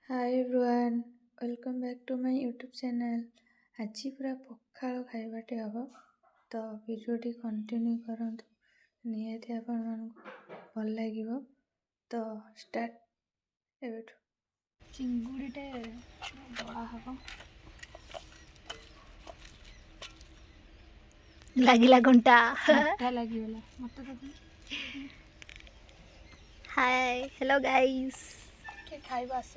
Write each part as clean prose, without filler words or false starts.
Hi everyone, welcome back to my YouTube channel. आज पूरा पखाल खाइबाटे हम तो वीडियोटी कंटिन्यू करंतु निहाती आपण मानकु भल लागिवो। तो स्टार्ट एबेठु चिंगुड़ीटे बड़ा हबो लागिला घंटा लागिगला मत तो हाय हेलो गाइस के खाइबा आस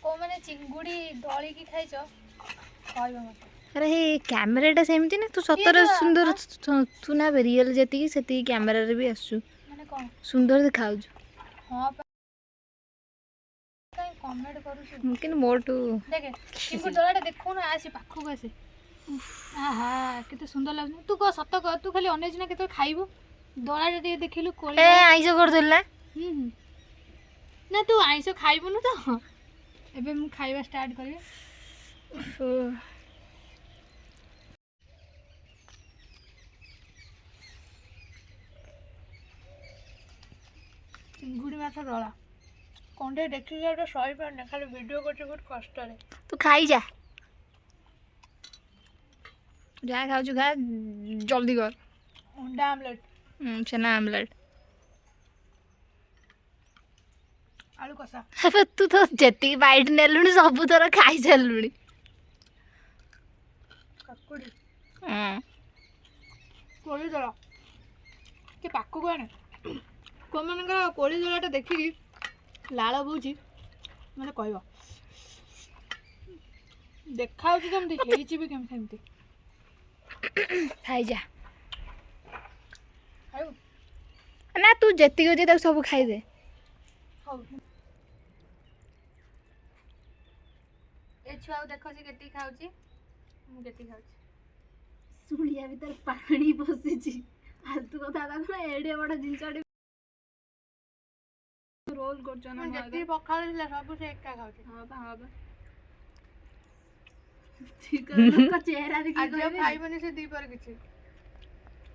को माने चिंगुड़ी दळी की खाइछ कहबा मत। अरे हे कैमराटा सेमती ना तू सतर सुंदर तू ना रियल जेती सेती कैमरा रे भी आसु माने कोन सुंदर दिखाउ हां काई कमेंट करू मुमकिन मोटू देखे चिंगुड़ी दळाटा देखो ना आसी पाखु आसे आहा केते सुंदर लागु तू को सत को तू खाली अनेज ना केते खाइबो दळाटा दे देखिलु कोली ए आइसो कर देला ना तू आइसो खाइबनु तो एबे मु खाइबा स्टार्ट करियो। चिंगुड़ी माछ डला कंडे देखि जाटा सही पाने खाली वीडियो करछ बहुत कष्ट रे। तू खाई जा जा खाऊ छु खा जल्दी कर। अंडा आमलेट चना आमलेट आलू कसा अबे तू तो जेती बाइट नेलुनी सब थोर खाई चलुनी काकुड़ी कोली दला के पाकु गाने को मानकर कोली दलाटा देखि लाल बोची माने कहबो देखा होची केमती हेची भी केमती खाई जा आयु ना तू जेती हो जे तक सब खाई दे। हौ ए छुआ देखो से केती खाउची मु केती खाउची सुनिया भीतर पानी पसिची फालतू कथा लागला एडे बड़ जिंसडी रोल करछ ना जेती पखाल दिला सब से एका खाउची। हां बा ठीक है लोग का चेहरा देखि आज खाई बनी से दी पर किछि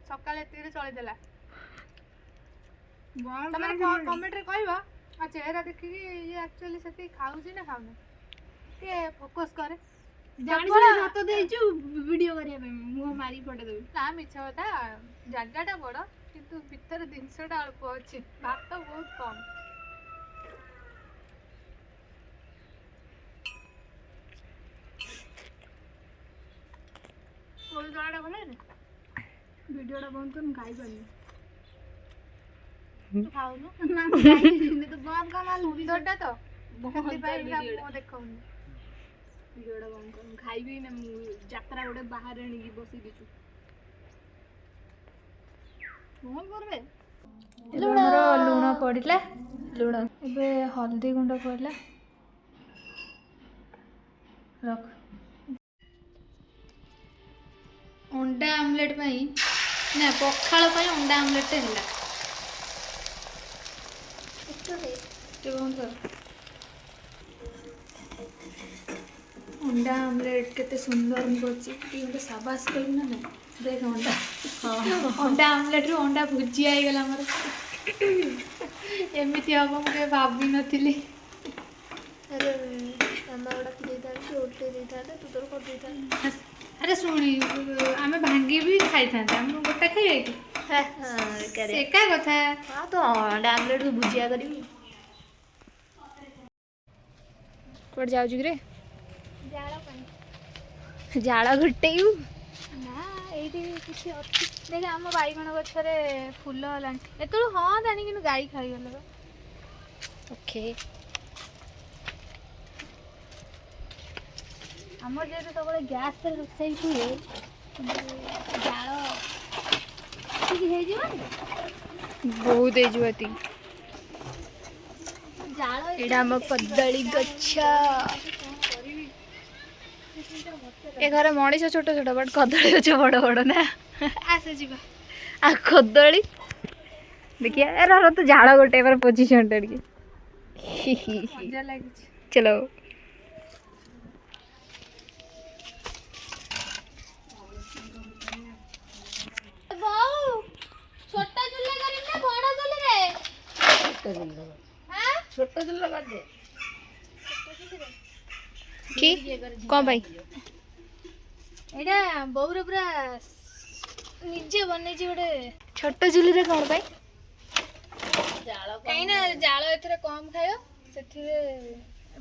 सकाले तीरे चली देला तमने कमेंट रे कहबा आ चेहरा देखि ये एक्चुअली सेती खाउची ना खाउना के फोकस करे जानी से हाथ देइछु वीडियो करिया पे मुंह मारी पटे देबी ना मिछ होता जगहटा बड़ किंतु भीतर जिंसटा अल्प अछि भात बहुत कम। कोई दळाटा भले रे वीडियोटा बंद कर खाई पानी तू खाऊ ना खाई तो बंद कर ना सुंदरटा तो बहुत पाइला मो देखौनी वीडियोटा बंद कर खाइबी ना यात्रा गोटे बाहर आनी बसी दिछु फोन करबे लुण लुण पड़िला लुण एबे हल्दी गुंड पड़िला रख अंडा आमलेट पाई ना पखाल पाई अंडा आमलेट टे हैला बंद कर अंडा आमलेट केते सुंदर मुझे गोटे साबास कर ना ना देख अंडा अंडा आमलेट रू अंडा भुजिया आई गला हमर एमिति हम मुझे भाबी नथिली। अरे मामा ओडा दे दा छोटे दे दा तू तोर कर दे दा अरे सुनी आमे भांगी भी खाई था हम गोटा खाई कि हां करे एका कथा हां तो अंडा आमलेट को भुजिया करबी कोड जाउ रे जाला पानी जाला घुटेयू ना एठी किछि अछि देख हम बाईगण गछरे फूल हलान एतलो हां जानी कि गाई खाई गलो ओके हमर जे सब गैस पर रोसई हुए जाल ठीक हे जीवन बहुत एजुआती जाल एडा हम कदली गच्छा ए घर मनीष छोट छोट बट कदली गछ बड़ बड़ ना आसे जीवा आ कदली देखिए यार तो झाड़ गोटे बार पोजीशन टे मजा लागी चलो बाऊ छोटा चुल्ला करिन ना बड़ा चुल्ला रे छोटा चुल्ला हां छोटा चुल्ला कर दे କି କ'ଣ ପାଇଁ ଏଇଟା ବୋଉର ପୁରା ନିଜେ ବନେଇଛି ଗୋଟେ ଛୋଟ ଚୁଲିରେ କ'ଣ ପାଇଁ? କାହିଁକି ନା ଜାଳ ଏଥିରେ କମ୍ ଖାଇବ, ସେଥିରେ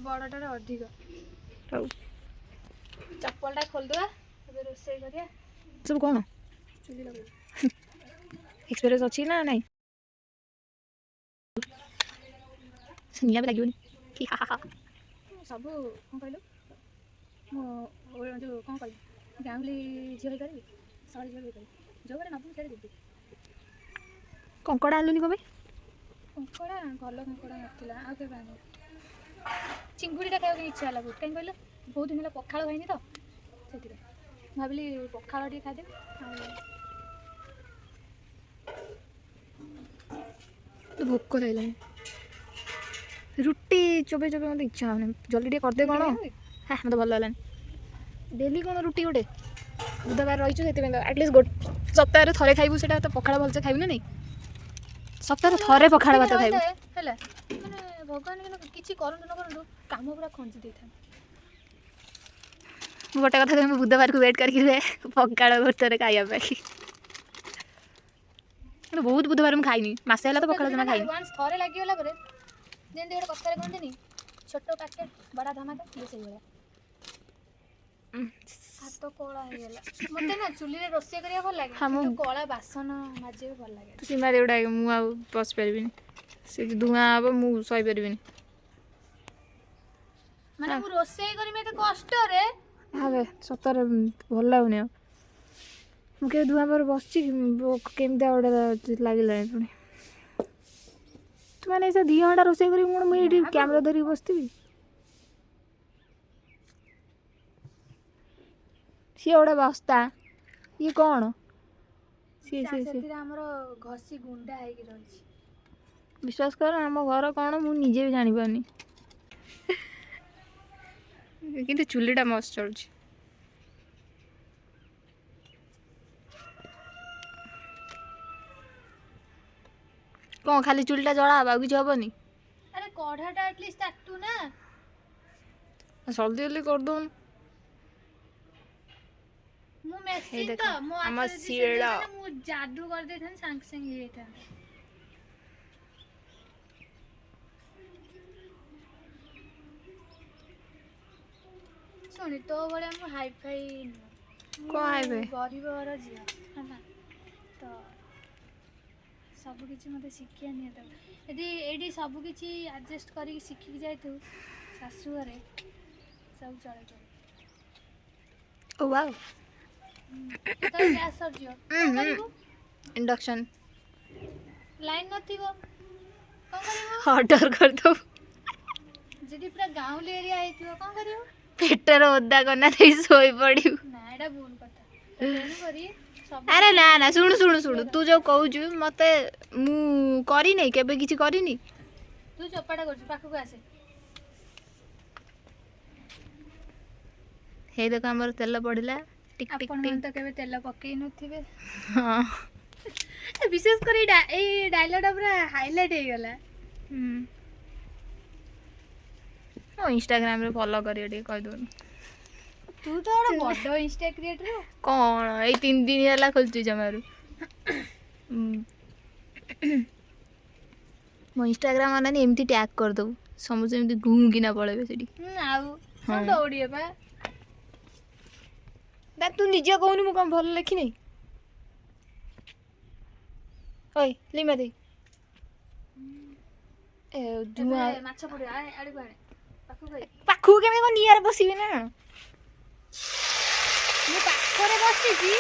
ବଡ଼ଟାରେ ଅଧିକ। ହଉ ଚପଲଟା ଖୋଲିଦେବା, ଏବେ ରୋଷେଇ କରିବା। ସବୁ କ'ଣ ଚୁଲି ଲଗେଇବା। ଏକ୍ସପିରିଏନ୍ସ ଅଛି ନା ନାଇଁ? ନିଆଁ ବି ଲାଗିବନି କି? ସବୁ କ'ଣ କହିଲୁ, ମୁଁ ଯେଉଁ କ'ଣ କହିବି, ଗାଉଁଲି ଝିଅ ହେଇପାରିବି, ସହରୀ ଝିଅ ହେଇପାରିବି, ଯେଉଁମାନେ ନବୁ ସେଇଟା ଯିବି। କଙ୍କଡ଼ା ଆଣିଲୁନି କ'ଣ ପାଇଁ? କଙ୍କଡ଼ା ଭଲ କଙ୍କଡ଼ା ନଥିଲା, ଆଉ କେବେ ଆଣିବ। ଚିଙ୍ଗୁଡ଼ିଟା ଖାଇବାକୁ ଇଚ୍ଛା ହେଲା ବହୁତ, କାହିଁକି କହିଲ ବହୁତ ଦିନ ହେଲା ପଖାଳ ଖାଇନି ତ, ସେଥିପାଇଁ ଭାବିଲି ପଖାଳ ଟିକେ ଖାଇଦେବି। ଆଉ ଭୋକ ଲାଗିଲାଣି, ରୁଟି ଚୋବେଇ ଚୋବେଇ ମୋତେ ଇଚ୍ଛା ହେଉନି। ଜଲ୍ଦି ଟିକେ କରିଦେ କ'ଣ। ହଁ ମୋତେ ଭଲ ହେଲାନି। ଡେଲି କ'ଣ ରୁଟି ଗୋଟେ, ବୁଧବାର ରହିଛୁ ସେଥିପାଇଁ ତ ଆଟଲିଷ୍ଟ ସପ୍ତାହରେ ଥରେ ଖାଇବୁ, ସେଇଟା ତ ପଖାଳ ଭଲସେ ଖାଇବୁ ନା ନାଇଁ? ସପ୍ତାହରେ ଥରେ ପଖାଳ ଭାତ ଖାଇବୁ ହେଲା। ମାନେ ଭଗବାନ କିନ୍ତୁ କିଛି କରନ୍ତୁ ନ କରନ୍ତୁ, କାମ ପୁରା ଖଞ୍ଜି ଦେଇଥାନ୍ତି। ମୁଁ ଗୋଟେ କଥା କହିବି, ମୁଁ ବୁଧବାରକୁ ୱେଟ୍ କରିକି ରୁହେ ପଖାଳ ଭୋଟରେ ଖାଇବା ପାଇଁ। କିନ୍ତୁ ବହୁତ ବୁଧବାର ମୁଁ ଖାଇନି, ମାସେ ହେଲା ତ ପଖାଳ ଜମା ଖାଇନି। ଥରେ ଲାଗିଗଲା ପରେ ଯେମିତି ଗୋଟେ କଥାରେ କହନ୍ତିନି, ଛୋଟ ପ୍ୟାକେଟ ବଡ଼ା ଧମାକା, ସେଇଭଳିଆ ହାତ କଳା ହେଇଗଲା। ମତେ ନା ଚୁଲିରେ ରୋଷେଇ କରିବା ଭଲ ଲାଗେ, କିନ୍ତୁ କଳା ବାସନ ମାଜିବାକୁ ଭଲ ଲାଗେ। ସୀମାରେ ଗୁଡ଼ା ମୁଁ ଆଉ ବସି ପାରିବିନି, ସେ ଧୂଆଁ ହବ, ମୁଁ ସହିପାରିବିନି। ମାନେ ମୁଁ ରୋଷେଇ କରିବି ଏତେ କଷ୍ଟରେ, ଭାବେ ସତରେ ଭଲ ଲାଗୁନି ଆଉ। ମୁଁ କେବେ ଧୂଆଁ ପରେ ବସିଛି, କେମିତିଆ ଗୋଟେ ଲାଗିଲାଣି ପୁଣି। ତୁମାନେ ସେ 2 ଘଣ୍ଟା ରୋଷେଇ କରିବି, ମୁଁ ଏଇଠି କ୍ୟାମେରା ଧରିକି ବସିଥିବି। ସିଏ ଗୋଟେ ବସ୍ତା, ଇଏ କ'ଣ? ସେଥିରେ ଆମର ଘଷି ଗୁଣ୍ଡା ହେଇକି ରହିଛି। ବିଶ୍ୱାସ କର, ଆମ ଘର କ'ଣ ମୁଁ ନିଜେ ବି ଜାଣିପାରୁନି, କିନ୍ତୁ ଚୁଲିଟା ମସ୍ତ ଚଳୁଛି। କ'ଣ ଖାଲି ଚୁଲିଟା ଜଳା ହବ, ଆଉ କିଛି ହବନି? ଆରେ କଢ଼ାଟା ଆଟଲିଷ୍ଟ ତାତୁ ନା। ଜଲ୍ଦି ଜଲ୍ଦି କରିଦଉନୁ। ମୁଁ ମେସିନ୍ ତ, ମୋ ଆମ ହାତରେ ଶିଳ ମୁଁ ଯାଦୁ କରିଦେଇଥାନ୍ତି, ସାଙ୍ଗେ ସାଙ୍ଗେ ହେଇଯାଇଥାନ୍ତା। ଶୁଣି, ତୋ ଭଳିଆ ମୁଁ ହାଇଫାଇ ନୁହଁ, କ'ଣ ହାଇବେ? ଗରିବ ଘର ଝିଅ ହେଲା ତ, ସବୁକିଛି ମୋତେ ଶିଖିବା ନିହାତି। ଯଦି ଏଇଠି ସବୁକିଛି ଆଡ଼ଜଷ୍ଟ କରିକି ଶିଖିକି ଯାଇଥିବୁ, ଶାଶୁ ଘରେ ସବୁ ଚଳେଇ ପାରିବୁ। ଓ ୱାଓ। କେତେବେଳେ ଗ୍ୟାସ୍ ସରିଯିବ କ'ଣ କରିବୁ? ଇଣ୍ଡକ୍ସନ୍। ଲାଇନ୍ ନଥିବ କ'ଣ କରିବୁ? ଅର୍ଡ଼ର କରିଦେବୁ। ଯଦି ପୁରା ଗାଉଁଲି ଏରିଆ ହେଇଥିବ କ'ଣ କରିବୁ? ପେଟରେ ଓଦା କନା ଦେଇ ଶୋଇ ପଡ଼ିବୁ। ନା, ଏଇଟା ଭୁଲ କଥା। ତେଣୁକରି ଆରେ ନା ନା, ଶୁଣୁ ତୁ ଯେଉଁ କହୁଛୁ, ମୋତେ ମୁଁ କରିନି, କେବେ କିଛି କରିନି। ତୁ ଚୋପାଟା କରୁଛୁ, ପାଖକୁ ଆସେ। ହେଇ ଦେଖ, ଆମର ତେଲ ପଡ଼ିଲା। ଆପଣମାନେ ତ କେବେ ତେଲ ପକେଇ ନଥିବେ। ହଁ, ବିଶେଷ କରି ଏଇ ଡାଇଲଗଟା ପୁରା ହାଇଲାଇଟ୍ ହେଇଗଲା। ମୋ ଇନଷ୍ଟାଗ୍ରାମରେ ଫଲୋ କରିବ ଟିକେ, କହିଦେଉନି। ତୁ ତ ଗୋଟେ ବଡ଼ ଇନଷ୍ଟା କ୍ରିଏଟର। କ'ଣ ଏଇ 3 ଦିନ ହେଲା ଖୋଲିଛି ଜମାରୁ। ମୋ ଇନଷ୍ଟାଗ୍ରାମ ଅନାନି, ଏମିତି ଟ୍ୟାଗ୍ କରିଦେବୁ, ସମସ୍ତେ ଏମିତି ଘୁଁ କିନା ପଳେଇବେ ସେଠି। ଆଉ ଦୌଡ଼ିବେ ବା। ନା, ତୁ ନିଜେ କହୁନୁ, ମୁଁ କ'ଣ ଭଲ ଲେଖିନି? ଓଇ ଲିମା ଦେଇ, ମାଛ ପଡ଼ିବ, ଆଡ଼କୁ ଆଣେ, ପାଖକୁ କେମିତି କ'ଣ ନିଆଁରେ ବସିବି ନା? ମୁଁ ପାଖରେ ବସିଛି,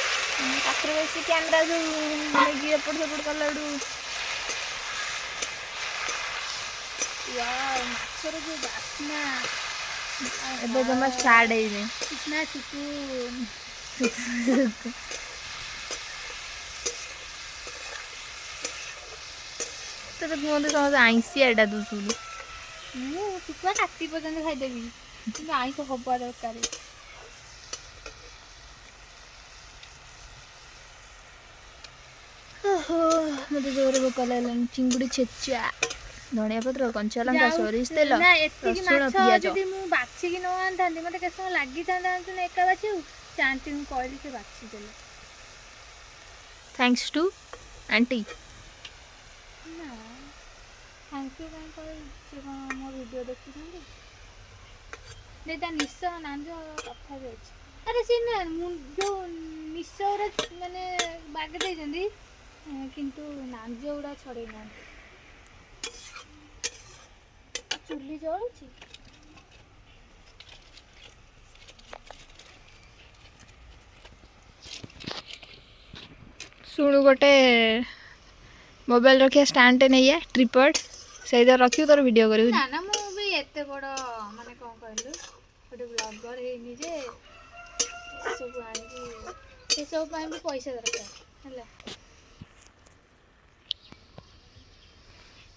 ପାଖରେ ବସି କ୍ୟାମେରା ଯେଉଁ ନେଇକି ଏପଟ ସେପଟ କଲା ବେଳୁ ମାଛର ଯେଉଁ ବାସ୍ନା ଏବେ ଜମା ଷ୍ଟାର୍ଟ ହେଇନି। ନା ଚୁଟୁ ତୋତେ କୁହନ୍ତି ସମସ୍ତେ ଆଇଁଷିଆ, ଏଇଟା ତୁ ଶୁଣୁ। ମୁଁ ଶୁଖୁଆ କାଟି ପର୍ଯ୍ୟନ୍ତ ଖାଇଦେବି, କିନ୍ତୁ ଆଇଁଷ ହବା ଦରକାର। ଓହୋ, ମୋତେ ଜୋରରେ ଭୋକ ଲାଗିଲାଣି। ଚିଙ୍ଗୁଡ଼ି ଛେଚା ଧଣିଆ ପତ୍ର, କଞ୍ଚା ଲଙ୍କା, ସୋରିଷ ତେଲ, ନା ଏତିକି ରସୁଣ, ମାଛ ପିଆଜ। ଯଦି ମୁଁ ବାଛିକି ନ ଆଣିଥାନ୍ତି ମତେ କେତେ ସମୟ ଲାଗିଥାନ୍ତା ଜାଣିଛୁ ନା ଏକା ବାଛିବାକୁ। ସେ ଆଣ୍ଟି ମୁଁ କହିଲି ସେ ବାଛି ଦେଲେ। Thanks to aunty. ନା ଥ୍ୟାଙ୍କ ୟୁ କାହିଁ କହିବି, ସେ କ'ଣ ମୋ ଭିଡ଼ିଓ ଦେଖୁଛନ୍ତି? ଯେ ତା ନିଶ ନାଞ୍ଜ କଥା ବି ଅଛି। ଆରେ ସେ ନା ଯେଉଁ ନିଶ ଗୁଡ଼ା ମାନେ ବାଗି ଦେଇଛନ୍ତି କିନ୍ତୁ ନାଞ୍ଜ ଗୁଡ଼ା ଛଡ଼େଇ ନାହାନ୍ତି। ଚୁଲି ଜଳୁଛି। ଶୁଣୁ ଗୋଟେ ମୋବାଇଲ ରଖିବା ଷ୍ଟାଣ୍ଡଟେ ନେଇଆ ଟ୍ରିପଡ୍, ସେଇଥିରେ ରଖିବୁ ତୋର ଭିଡ଼ିଓ କରିବୁ। ନା ନା ମୁଁ ବି ଏତେ ବଡ଼ ମାନେ କ'ଣ କହିଲୁ ଗୋଟେ ବ୍ଲଗର ହେଇନି ଯେ ଏସବୁ ଆଣିକି ସେସବୁ ପାଇଁ ବି ପଇସା ଦରକାର ହେଲା।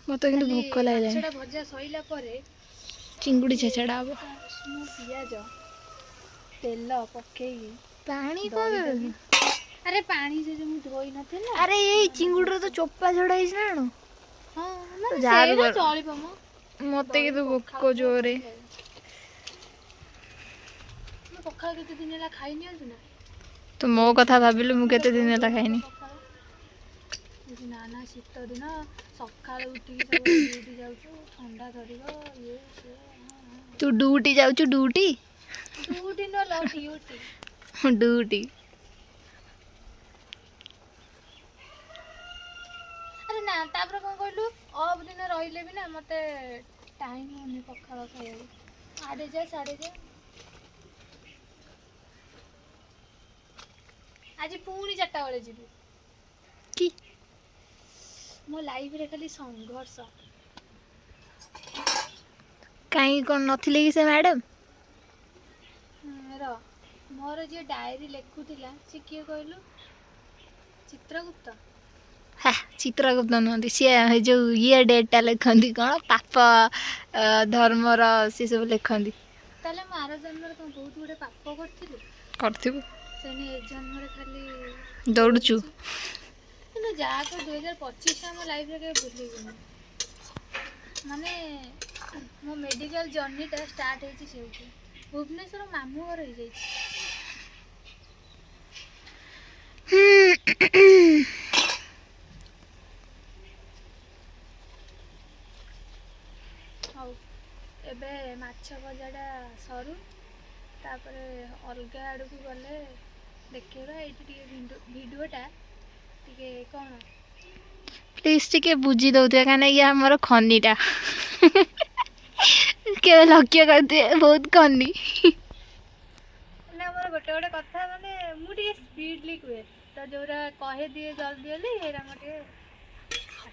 ମୋତେ କିନ୍ତୁ ଭୋକ ଲାଗିଲାଣି। ମାଛଟା ଭଜା ସଇଲା ପରେ ଚିଙ୍ଗୁଡ଼ି ଛେଛାଡ଼ା ହବ। ରସୁଣ ପିଆଜ ତେଲ ପକେଇକି ପାଣି ଦହି ଦେବି। ଆରେ ପାଣି ସେ ଯେଉଁ ମୁଁ ଧୋଇ ନଥିଲା। ଆରେ ଏଇ ଚିଙ୍ଗୁଡ଼ିର ତ ଚୋପା ଛଡ଼ା ହେଇଛି ନା କଣ? ହଁ ମାନେ ଯାହା ବି ସେଇଟା କର। ଚଳିବ ମ। ମୋତେ କିନ୍ତୁ ଭୋକ ଜୋରେ। ମୁଁ ପଖାଳ କେତେ ଦିନ ହେଲା ଖାଇନି ଜାଣିଛୁ ନା। ତୁ ମୋ କଥା ଭାବିଲୁ, ମୁଁ କେତେ ଦିନ ହେଲା ଖାଇନି। ନା ନା ଶୀତ ଦିନ ସକାଳୁ ଉଠିକି ସବୁବେଳେ ଡ୍ୟୁଟି ଯାଉଛୁ, ଥଣ୍ଡା ଧରିବ ଇଏ ସିଏ। ତୁ ଡ୍ୟୁଟି ଯାଉଛୁ? ଡ୍ୟୁଟି ଡ୍ୟୁଟି ନୁହଁ ଲୋ, ଡ୍ୟୁଟି। ଡ୍ୟୁଟି। ଆରେ ନା ତାପରେ କ'ଣ କହିଲୁ, ଅଫ୍ ଦିନ ରହିଲେ ବି ନା ମୋତେ ଟାଇମ୍ ହେଉନି ପଖାଳ ଖାଇବାକୁ। ଆଡ଼େ ଯା ସାଡ଼େ ଯା। ଆଜି ପୁଣି 4ଟା ବେଳେ ଯିବି। କି ମୋ ଲାଇଫରେ ଖାଲି ସଂଘର୍ଷ। କାହିଁ କ'ଣ ନଥିଲେ କି ସେ ମ୍ୟାଡ଼ାମ୍? ର ମୋର ଯିଏ ଡାଏରୀ ଲେଖୁଥିଲା ସେ କିଏ କହିଲୁ? ଚିତ୍ରଗୁପ୍ତ। ହା, ଚିତ୍ରଗୁପ୍ତ ନୁହନ୍ତି ସିଏ, ଯେଉଁ ଇଏ ଡେଟ୍ଟା ଲେଖନ୍ତି କ'ଣ ପାପ ଧର୍ମର ସେ ସବୁ ଲେଖନ୍ତି। ତାହେଲେ ମୁଁ ଆର ଜନ୍ମରେ କ'ଣ ବହୁତ ଗୁଡ଼େ ପାପ କରିଥିଲି? କରିଥିବୁ। ସେଣି ଏ ଜନ୍ମରେ ଖାଲି ଦୌଡ଼ୁଛୁ। କିନ୍ତୁ ଯାହା ତ 2025ଟା ମୋ ଲାଇଫରେ କେବେ ଭୁଲିବିନି। ମାନେ ମୋ ମେଡ଼ିକାଲ ଜର୍ଣ୍ଣିଟା ଷ୍ଟାର୍ଟ ହେଇଛି ସେଇଠୁ। ଭୁବନେଶ୍ୱର ମାମୁଁ ଘର ହେଇଯାଇଛି। ହଉ ଏବେ ମାଛ ଭଜାଟା ସରୁ, ତାପରେ ଅଲଗା ଆଡ଼କୁ ଗଲେ ଦେଖେଇବା। ଏଇଠି ଟିକେ ଭିଡ଼ିଓଟା ଟିକେ କ'ଣ ପ୍ଲିଜ୍ ଟିକେ ବୁଝି ଦେଉଥିବେ, କାହିଁକିନା ଇଏ ଆମର ଖନିଟା। କେବେ ଲକ୍ଷ୍ୟ କରିଥିବେ, ବହୁତ ଖନି। ନା ମୋର ଗୋଟେ ଗୋଟେ କଥା ମାନେ ମୁଁ ଟିକେ ସ୍ପିଡଲି କୁହେ, ତ ଯୋଉରା କହିଦିଏ ଜଲ୍ଦି ଜଲ୍ଦି ସେଇଟା ମୋର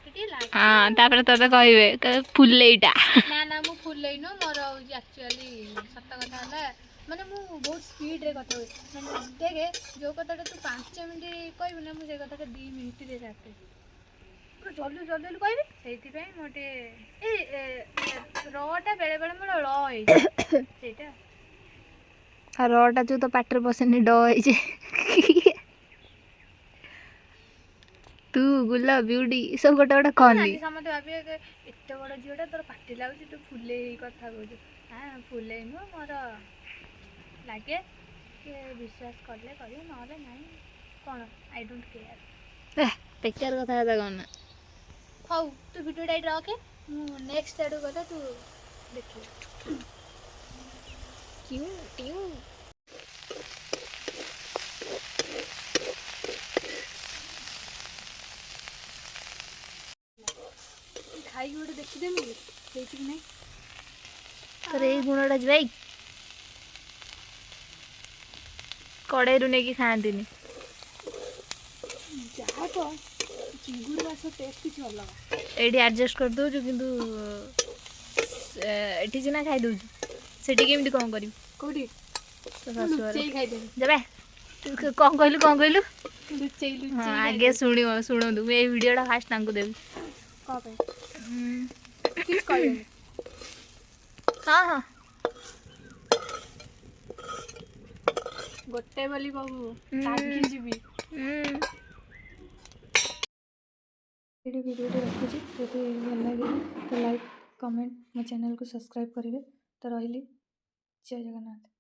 ଟିକେ ଲାଗେ। ହଁ, ତାପରେ ତତେ କହିବେ ଫୁଲେଇଟା। ନା ନା ମୁଁ ଫୁଲେଇ ନୁହଁ, ମୋର ହେଉଛି ଆକ୍ଚୁଆଲି ସତ କଥା ହେଲା ମାନେ ମୁଁ ବହୁତ ସ୍ପିଡ଼ରେ କଥା ହୁଏ। ମାନେ ଦେଖେ ଯେଉଁ କଥାଟା ତୁ 5 ମିନିଟ୍ କହିବୁ ନା, ମୁଁ ସେଇ କଥାଟା 2 ମିନିଟ୍ରେ ସାରିଦେବି। ପୁରା ଜଲ୍ଦି ଜଲ୍ଦି କହିବି। ସେଇଥିପାଇଁ ମୋର ଟିକେ ରଟା ବେଳେବେଳେ ମୋର ଳ ହେଇଯାଏ ସେଇଟା। ଆଉ ରଟା ଯେଉଁ ତ ପାଟିରେ ପଶେନି, ଡ ହେଇଯାଏ। ତୁ ଗୁଲା ବିଉଡ଼ି ସବୁ ଗୋଟେ ଗୋଟେ ଖନି। ଆଜି ସମସ୍ତେ ଭାବିବେ ଏତେ ବଡ଼ ଝିଅଟା ତୋର ପାଟି ଲାଗୁଛି, ତୁ ଫୁଲେଇ କଥା କହୁଛୁ। ହଁ ଫୁଲେଇ ନୁହଁ, ମୋର ଲାଗେ। କିଏ ବିଶ୍ୱାସ କଲେ କରିବ, ନହେଲେ ନାହିଁ। କ'ଣ ଆଇ ଡୋଣ୍ଟ କେୟାର। ବେକାର କଥାବାର୍ତ୍ତା କହନା। ହଉ ତୁ ଭିଡ଼ିଓଟା ଏଇଠି ରଖେ, ମୁଁ ନେକ୍ସଟ ଆଡ଼କୁ ଗଲେ ତୁ ଦେଖିବୁ। ଟିଉ ଟିଉ। ଖାଇକି ଗୋଟେ ଦେଖିଦେମି ହେଇଛି କି ନାହିଁ। ତୋର ଏଇ ଗୁଣଟା ଯିବା କଡ଼େଇରୁ ନେଇକି ଖାଆନ୍ତିନି। ଯାହା ତ ଚିଙ୍ଗୁଡ଼ି ମାଛ ଟେଷ୍ଟ କିଛି ଅଲଗା। ଏଇଠି ଆଡ଼ଜଷ୍ଟ କରିଦେଉଛୁ, କିନ୍ତୁ ଏଠି ସିନା ଖାଇଦେଉଛୁ, ସେଠି କେମିତି କ'ଣ କରିବୁ? କେଉଁଠି ତୋ ଶାଶୁଘର ଲୁଚେଇ ଖାଇଦେବି। ଦେବେ। କ'ଣ କହିଲୁ କ'ଣ କହିଲୁ? ଲୁଚେଇ ହଁ, ଲୁଚେଇ ଆଗେ ଶୁଣନ୍ତୁ, ମୁଁ ଏଇ ଭିଡ଼ିଓଟା ଫାଷ୍ଟ ତାଙ୍କୁ ଦେବି। କ'ଣ ପାଇଁ? କିଛି କହିବେନି। ହଁ ହଁ, ଗୋଟେ ବୋଲି ବୋହୂ ରାଗିଯିବି। ये वीडियो रखुची जदि भल लगे तो लाइक कमेंट मो चैनल को सब्सक्राइब करेंगे। तो रही जय जगन्नाथ।